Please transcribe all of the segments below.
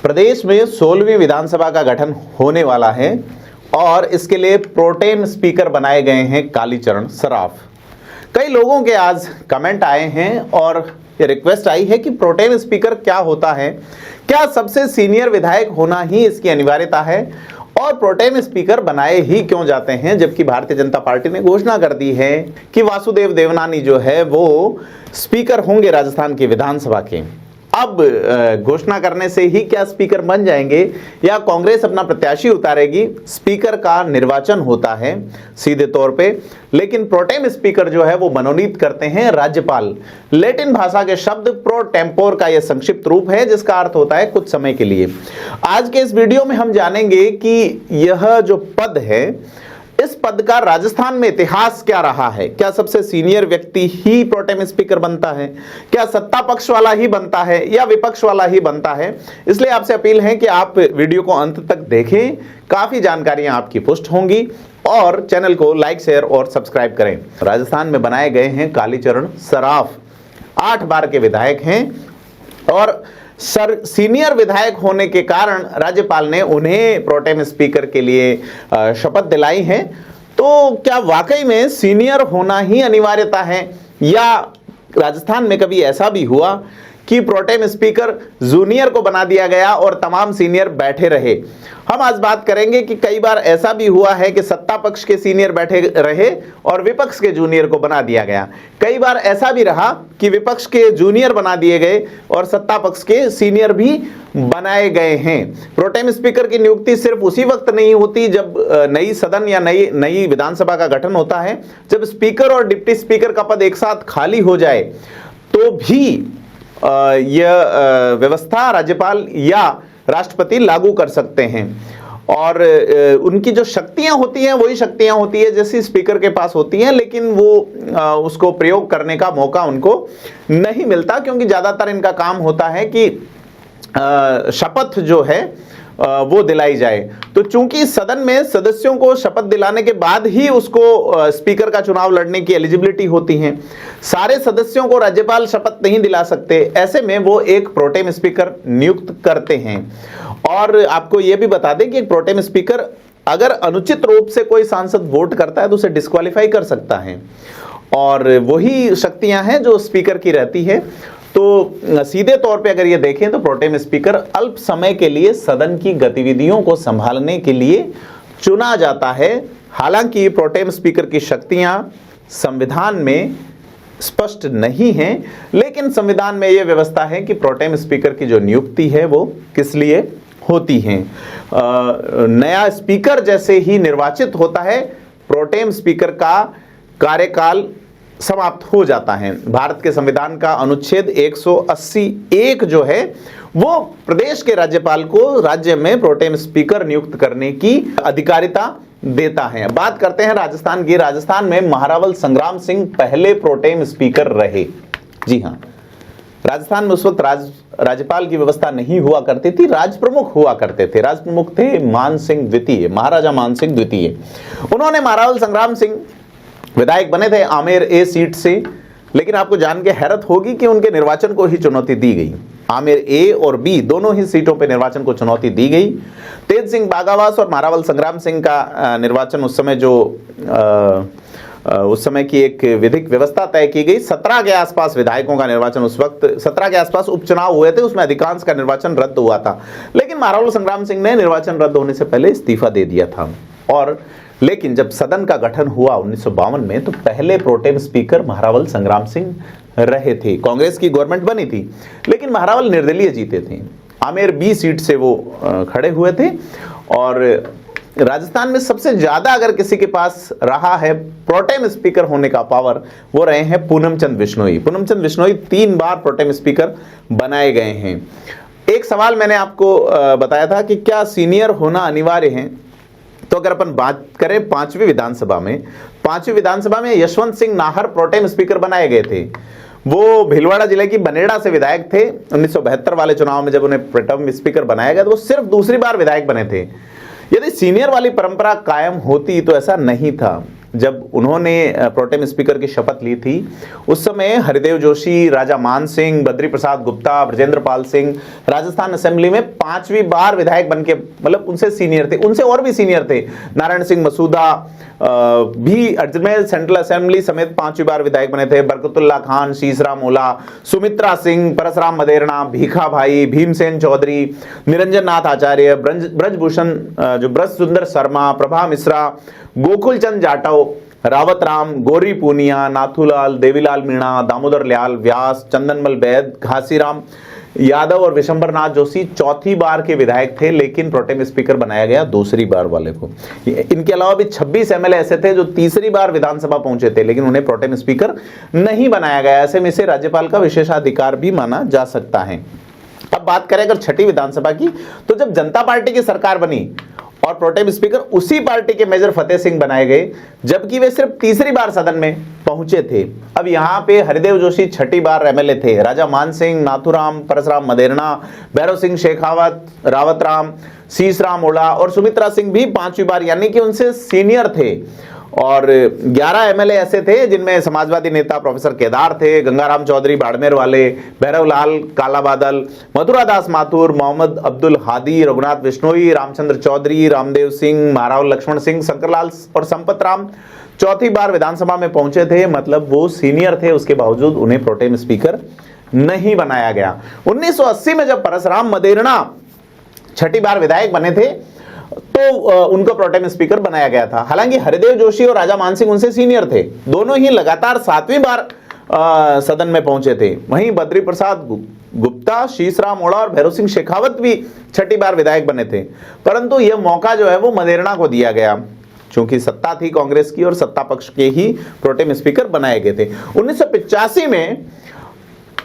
प्रदेश में 16वीं विधानसभा का गठन होने वाला है और इसके लिए प्रोटेम स्पीकर बनाए गए हैं कालीचरण सराफ। कई लोगों के आज कमेंट आए हैं और ये रिक्वेस्ट आई है कि प्रोटेम स्पीकर क्या होता है, क्या सबसे सीनियर विधायक होना ही इसकी अनिवार्यता है और प्रोटेम स्पीकर बनाए ही क्यों जाते हैं, जबकि भारतीय जनता पार्टी ने घोषणा कर दी है कि वासुदेव देवनानी जो है वो स्पीकर होंगे राजस्थान की विधानसभा के। अब घोषणा करने से ही क्या स्पीकर बन जाएंगे या कांग्रेस अपना प्रत्याशी उतारेगी? स्पीकर का निर्वाचन होता है सीधे तौर पे, लेकिन प्रोटेम स्पीकर जो है वो मनोनीत करते हैं राज्यपाल। लैटिन भाषा के शब्द प्रो टेम्पोर का यह संक्षिप्त रूप है जिसका अर्थ होता है कुछ समय के लिए। आज के इस वीडियो में हम जानेंगे कि यह जो पद है, इस पद का राजस्थान में इतिहास क्या रहा है। क्या सबसे सीनियर व्यक्ति ही प्रोटेम स्पीकर बनता है, क्या सत्ता पक्ष वाला ही बनता है या विपक्ष वाला ही बनता है? इसलिए आपसे अपील है कि आप वीडियो को अंत तक देखें, काफी जानकारियां आपकी पुष्ट होंगी और चैनल को लाइक, शेयर और सब्सक्राइब करें। राजस्थान में बनाए गए हैं कालीचरण सराफ, 8 बार के विधायक हैं और सीनियर विधायक होने के कारण राज्यपाल ने उन्हें प्रोटेम स्पीकर के लिए शपथ दिलाई है। तो क्या वाकई में सीनियर होना ही अनिवार्यता है या राजस्थान में कभी ऐसा भी हुआ कि प्रोटेम स्पीकर जूनियर को बना दिया गया और तमाम सीनियर बैठे रहे? हम आज बात करेंगे कि कई बार ऐसा भी हुआ है कि सत्ता पक्ष के सीनियर बैठे रहे और विपक्ष के जूनियर को बना दिया गया। कई बार ऐसा भी रहा कि विपक्ष के जूनियर बना दिए गए और सत्ता पक्ष के सीनियर भी बनाए गए हैं। प्रोटेम स्पीकर की नियुक्ति सिर्फ उसी वक्त नहीं होती जब नई सदन या नई विधानसभा का गठन होता है। जब स्पीकर और डिप्टी स्पीकर का पद एक साथ खाली हो जाए तो भी यह व्यवस्था राज्यपाल या राष्ट्रपति लागू कर सकते हैं और उनकी जो शक्तियां होती हैं वही शक्तियां होती है जैसी स्पीकर के पास होती हैं, लेकिन वो उसको प्रयोग करने का मौका उनको नहीं मिलता क्योंकि ज्यादातर इनका काम होता है कि शपथ जो है वो दिलाई जाए। तो चूंकि सदन में सदस्यों को शपथ दिलाने के बाद ही उसको स्पीकर का चुनाव लड़ने की एलिजिबिलिटी होती है, सारे सदस्यों को राज्यपाल शपथ नहीं दिला सकते। ऐसे में वो एक प्रोटेम स्पीकर नियुक्त करते हैं। और आपको यह भी बता दें कि एक प्रोटेम स्पीकर अगर अनुचित रूप से कोई सांसद वोट करता है तो उसे डिस्क्वालीफाई कर सकता है और वही शक्तियां हैं जो स्पीकर की रहती है। तो सीधे तौर पे अगर ये देखें तो प्रोटेम स्पीकर अल्प समय के लिए सदन की गतिविधियों को संभालने के लिए चुना जाता है। हालांकि प्रोटेम स्पीकर की शक्तियां संविधान में स्पष्ट नहीं हैं, लेकिन संविधान में यह व्यवस्था है कि प्रोटेम स्पीकर की जो नियुक्ति है वो किस लिए होती है। नया स्पीकर जैसे ही निर्वाचित होता है, प्रोटेम स्पीकर का कार्यकाल समाप्त हो जाता है। भारत के संविधान का अनुच्छेद 180(1) जो है वो प्रदेश के राज्यपाल को राज्य में प्रोटेम स्पीकर नियुक्त करने की अधिकारिता देता है। बात करते हैं राजस्थान की। राजस्थान में महारावल संग्राम सिंह पहले प्रोटेम स्पीकर रहे। जी हाँ, राजस्थान में उस वक्त राज्यपाल की व्यवस्था नहीं हुआ करती थी, राज प्रमुख हुआ करते थे। राज प्रमुख थे मान सिंह द्वितीय, महाराजा मान सिंह द्वितीय। उन्होंने महारावल संग्राम सिंह विधायक बने थे आमेर ए सीट से, लेकिन आपको जान के हैरत होगी कि उनके निर्वाचन को ही चुनौती दी गई। आमेर ए और बी दोनों ही सीटों पर निर्वाचन को चुनौती दी गई। तेज सिंह बागावास और महारावल संग्राम सिंह का निर्वाचन उस समय की एक विधिक व्यवस्था तय की गई। 17 के आसपास विधायकों का निर्वाचन उस वक्त 17 के आसपास उपचुनाव हुए थे, उसमें अधिकांश का निर्वाचन रद्द हुआ था। लेकिन महारावल संग्राम सिंह ने निर्वाचन रद्द होने से पहले इस्तीफा दे दिया था। लेकिन जब सदन का गठन हुआ 1952 में तो पहले प्रोटेम स्पीकर महारावल संग्राम सिंह रहे थे। कांग्रेस की गवर्नमेंट बनी थी लेकिन महारावल निर्दलीय जीते थे। आमेर बी सीट से वो खड़े हुए थे और राजस्थान में सबसे ज्यादा अगर किसी के पास रहा है प्रोटेम स्पीकर होने का पावर, वो रहे हैं पूनमचंद बिश्नोई। पूनमचंद बिश्नोई 3 बार प्रोटेम स्पीकर बनाए गए हैं। एक सवाल मैंने आपको बताया था कि क्या सीनियर होना अनिवार्य है, तो अगर अपन बात करें 5वीं विधानसभा में यशवंत सिंह नाहर प्रोटेम स्पीकर बनाए गए थे। वो भीलवाड़ा जिले की बनेड़ा से विधायक थे। 1972 वाले चुनाव में जब उन्हें प्रोटेम स्पीकर बनाया गया तो वो सिर्फ दूसरी बार विधायक बने थे। यदि सीनियर वाली परंपरा कायम होती तो ऐसा नहीं था। जब उन्होंने प्रोटेम स्पीकर की शपथ ली थी, उस समय हरिदेव जोशी, राजा मान सिंह, बद्री प्रसाद गुप्ता, ब्रजेंद्र पाल सिंह राजस्थान असेंबली में 5वीं बार विधायक बनके, मतलब उनसे सीनियर थे, उनसे और भी सीनियर थे। नारायण सिंह मसूदा भी अजमेर सेंट्रल असेंबली समेत 5वीं बार विधायक बने थे। बरकतुल्ला खान, शीशराम ओला, सुमित्रा सिंह, परसराम मदेरणा, भीखा भाई, भीमसेन चौधरी, निरंजन नाथ आचार्य, ब्रजभूषण जो ब्रज सुंदर शर्मा, प्रभा मिश्रा, गोकुल चंद जाटव, रावत राम, गौरी पूनिया, नाथूलाल, देवीलाल मीणा, दामोदर लाल व्यास, चंदनमल बैद, घासीराम यादव और विशंबर नाथ जोशी 4थी बार के विधायक थे, लेकिन प्रोटेम स्पीकर बनाया गया दूसरी बार वाले को। इनके अलावा भी 26 एमएलए ऐसे थे जो तीसरी बार विधानसभा पहुंचे थे, लेकिन उन्हें प्रोटेम स्पीकर नहीं बनाया गया। ऐसे में से राज्यपाल का विशेषाधिकार भी माना जा सकता है। अब बात करें अगर छठी विधानसभा की, तो जब जनता पार्टी की सरकार बनी और प्रोटेम स्पीकर उसी पार्टी के मेजर फतेह सिंह बनाए गए, जबकि वे सिर्फ तीसरी बार सदन में पहुंचे थे। अब यहां पे हरिदेव जोशी 6ठी बार एमएलए थे, राजा मान सिंह, नाथूराम, परसराम मदेरणा, भैरव सिंह शेखावत, रावत राम, शीशराम ओला और सुमित्रा सिंह भी 5वीं बार, यानी कि उनसे सीनियर थे। और 11 एमएलए ऐसे थे जिनमें समाजवादी नेता प्रोफेसर केदार थे, गंगाराम चौधरी बाड़मेर वाले, भैरवलाल काला बादल, मथुरा दास माथुर, मोहम्मद अब्दुल हादी, रघुनाथ बिश्नोई, रामचंद्र चौधरी, रामदेव सिंह, महाराव लक्ष्मण सिंह, शंकरलाल और संपत राम 4थी बार विधानसभा में पहुंचे थे। मतलब वो सीनियर थे, उसके बावजूद उन्हें प्रोटेम स्पीकर नहीं बनाया गया। 1980 में जब परसराम मदेरणा 6ठी बार विधायक बने थे तो उनको प्रोटेम स्पीकर बनाया गया था। हालांकि हरिदेव जोशी और राजा मान सिंह उनसे सीनियर थे, दोनों ही लगातार 7वीं बार सदन में पहुंचे थे। वहीं बद्री प्रसाद गुप्ता, शीशराम ओला और भैरव सिंह शेखावत भी 6ठी बार विधायक बने थे, परंतु यह मौका जो है वो मदेरणा को दिया गया, क्योंकि सत्ता थी कांग्रेस की और सत्ता पक्ष के ही प्रोटेम स्पीकर बनाए गए थे। 1985 में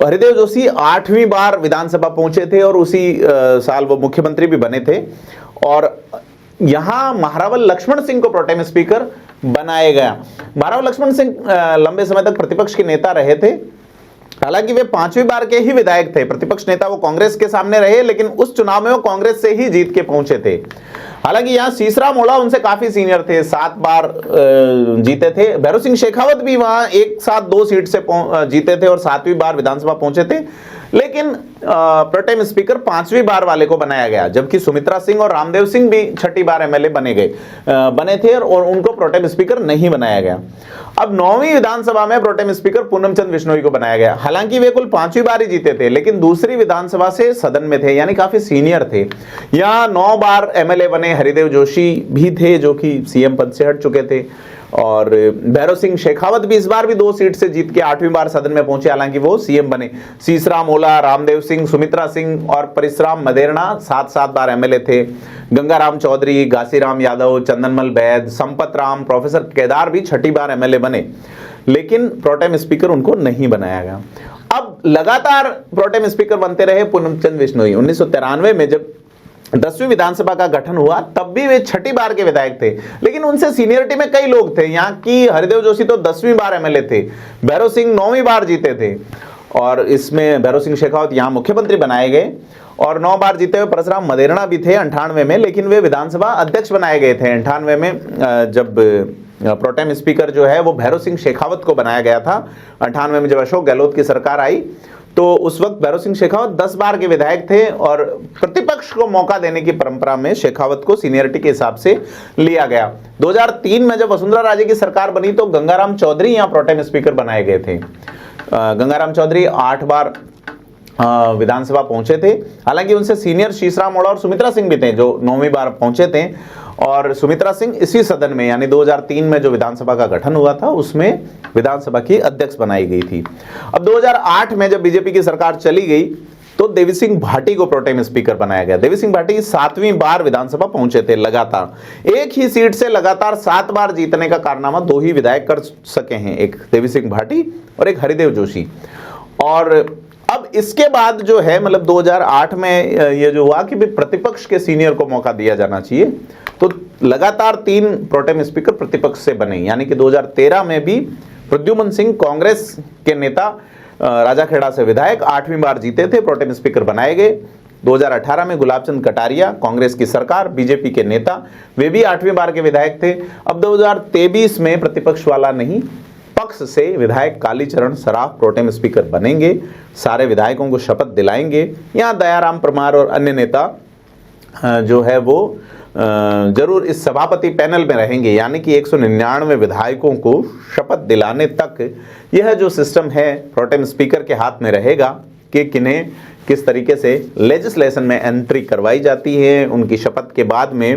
हरिदेव जोशी 8वीं बार विधानसभा पहुंचे थे और उसी साल वो मुख्यमंत्री भी बने थे, और यहां महारावल लक्ष्मण सिंह को प्रोटेम स्पीकर बनाया गया। महारावल लक्ष्मण सिंह लंबे समय तक प्रतिपक्ष के नेता रहे थे। हालांकि वे 5वीं बार के ही विधायक थे, प्रतिपक्ष नेता वो कांग्रेस के सामने रहे, लेकिन उस चुनाव में वो कांग्रेस से ही जीत के पहुंचे थे। हालांकि यहां शीशराम ओला उनसे काफी सीनियर थे, 7 बार जीते थे। भैरव सिंह शेखावत भी वहां एक साथ 2 सीट से जीते थे और 7वीं बार विधानसभा पहुंचे थे, लेकिन प्रोटेम स्पीकर 5वीं बार वाले को बनाया गया, जबकि सुमित्रा सिंह और रामदेव सिंह भी 6ठी बार एमएलए बने थे और उनको प्रोटेम स्पीकर नहीं बनाया गया। अब 9वीं विधानसभा में प्रोटेम स्पीकर पूनमचंद बिश्नोई को बनाया गया। हालांकि वे कुल 5वीं बार ही जीते थे, लेकिन दूसरी विधानसभा से सदन में थे, यानी काफी सीनियर थे। यहाँ 9 बार एमएलए बने हरिदेव जोशी भी थे, जो कि सीएम पद से हट चुके थे, और भैरव सिंह शेखावत भी इस बार भी 2 सीट से जीत के 8वीं बार सदन में पहुंचे, हालांकि वो सीएम बने। शीशराम ओला, रामदेव सिंह, सुमित्रा सिंह और परसराम मदेरणा 7-7 बार एमएलए थे। गंगाराम चौधरी, घासीराम यादव, चंदनमल बैद, संपत राम, प्रोफेसर केदार भी 6ठी बार एमएलए बने, लेकिन प्रोटेम स्पीकर उनको नहीं बनाया गया। अब लगातार प्रोटेम स्पीकर बनते रहे पूनमचंद बिश्नोई। 1993 में जब 10वीं विधानसभा का गठन हुआ, तब भी वे 6ठी बार के विधायक थे, लेकिन उनसे सीनियरिटी में कई लोग थे। यहाँ की हरिदेव जोशी तो 10वीं बार एमएलए थे, भैरव सिंह 9वीं बार जीते थे, और इसमें भैरव सिंह शेखावत यहाँ मुख्यमंत्री बनाए गए, और 9 बार जीते हुए परसराम मदेरणा भी थे 98 में, लेकिन वे विधानसभा अध्यक्ष बनाए गए थे 98 में, जब प्रोटेम स्पीकर जो है वो भैरव सिंह शेखावत को बनाया गया था। 98 में जब अशोक गहलोत की सरकार आई, तो उस वक्त भैरव सिंह शेखावत 10 बार के विधायक थे, और प्रतिपक्ष को मौका देने की परंपरा में शेखावत को सीनियरिटी के हिसाब से लिया गया। 2003 में जब वसुंधरा राजे की सरकार बनी, तो गंगाराम चौधरी यहाँ प्रोटेम स्पीकर बनाए गए थे। गंगाराम चौधरी 8 बार विधानसभा पहुंचे थे। हालांकि उनसे सीनियर शीशराम ओला और सुमित्रा सिंह भी थे, जो 9वीं बार पहुंचे थे, और सुमित्रा सिंह इसी सदन में, यानी 2003 में जो विधानसभा का गठन हुआ था, उसमें विधानसभा की अध्यक्ष बनाई गई थी। अब 2008 में जब बीजेपी की सरकार चली गई, तो देवी सिंह भाटी को प्रोटेम स्पीकर बनाया गया। देवी सिंह भाटी 7वीं बार विधानसभा पहुंचे थे लगातार। एक ही सीट से लगातार 7 बार जीतने का कारनामा 2 ही विधायक कर सके हैं, एक देवी सिंह भाटी और एक हरिदेव जोशी। और अब इसके बाद जो है, मतलब 2008 में ये जो हुआ कि प्रतिपक्ष के सीनियर को मौका दिया जाना चाहिए, तो लगातार 3 प्रोटेम स्पीकर प्रतिपक्ष से बने। यानी कि 2013 में भी प्रद्युमन सिंह कांग्रेस के नेता राजाखेड़ा से विधायक 8वीं बार जीते थे, प्रोटेम स्पीकर बनाए गए। 2018 में गुलाबचंद कटारिया, कांग्रेस की सरकार, बीजेपी के नेता, वे भी 8वीं बार के विधायक थे। अब 2023 में प्रतिपक्ष वाला नहीं, पक्ष से विधायक कालीचरण सराफ प्रोटेम स्पीकर बनेंगे, सारे विधायकों को शपथ दिलाएंगे। यहाँ दयाराम परमार और अन्य नेता जो है वो जरूर इस सभापति पैनल में रहेंगे, यानी कि 199 विधायकों को शपथ दिलाने तक यह जो सिस्टम है प्रोटेम स्पीकर के हाथ में रहेगा कि किन्हें किस तरीके से लेजिस्लेशन में एंट्री करवाई जाती है। उनकी शपथ के बाद में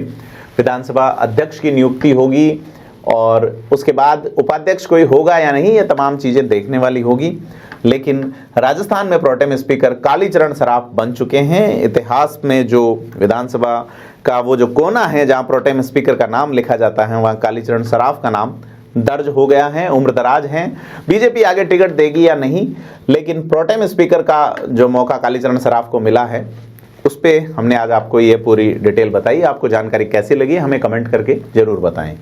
विधानसभा अध्यक्ष की नियुक्ति होगी और उसके बाद उपाध्यक्ष कोई होगा या नहीं, ये तमाम चीज़ें देखने वाली होगी। लेकिन राजस्थान में प्रोटेम स्पीकर कालीचरण सराफ बन चुके हैं। इतिहास में जो विधानसभा का वो जो कोना है जहां प्रोटेम स्पीकर का नाम लिखा जाता है, वहां कालीचरण सराफ का नाम दर्ज हो गया है, उम्रदराज हैं। बीजेपी आगे टिकट देगी या नहीं, लेकिन प्रोटेम स्पीकर का जो मौका कालीचरण सराफ को मिला है उस पर हमने आज आपको ये पूरी डिटेल बताई। आपको जानकारी कैसी लगी हमें कमेंट करके जरूर बताएं।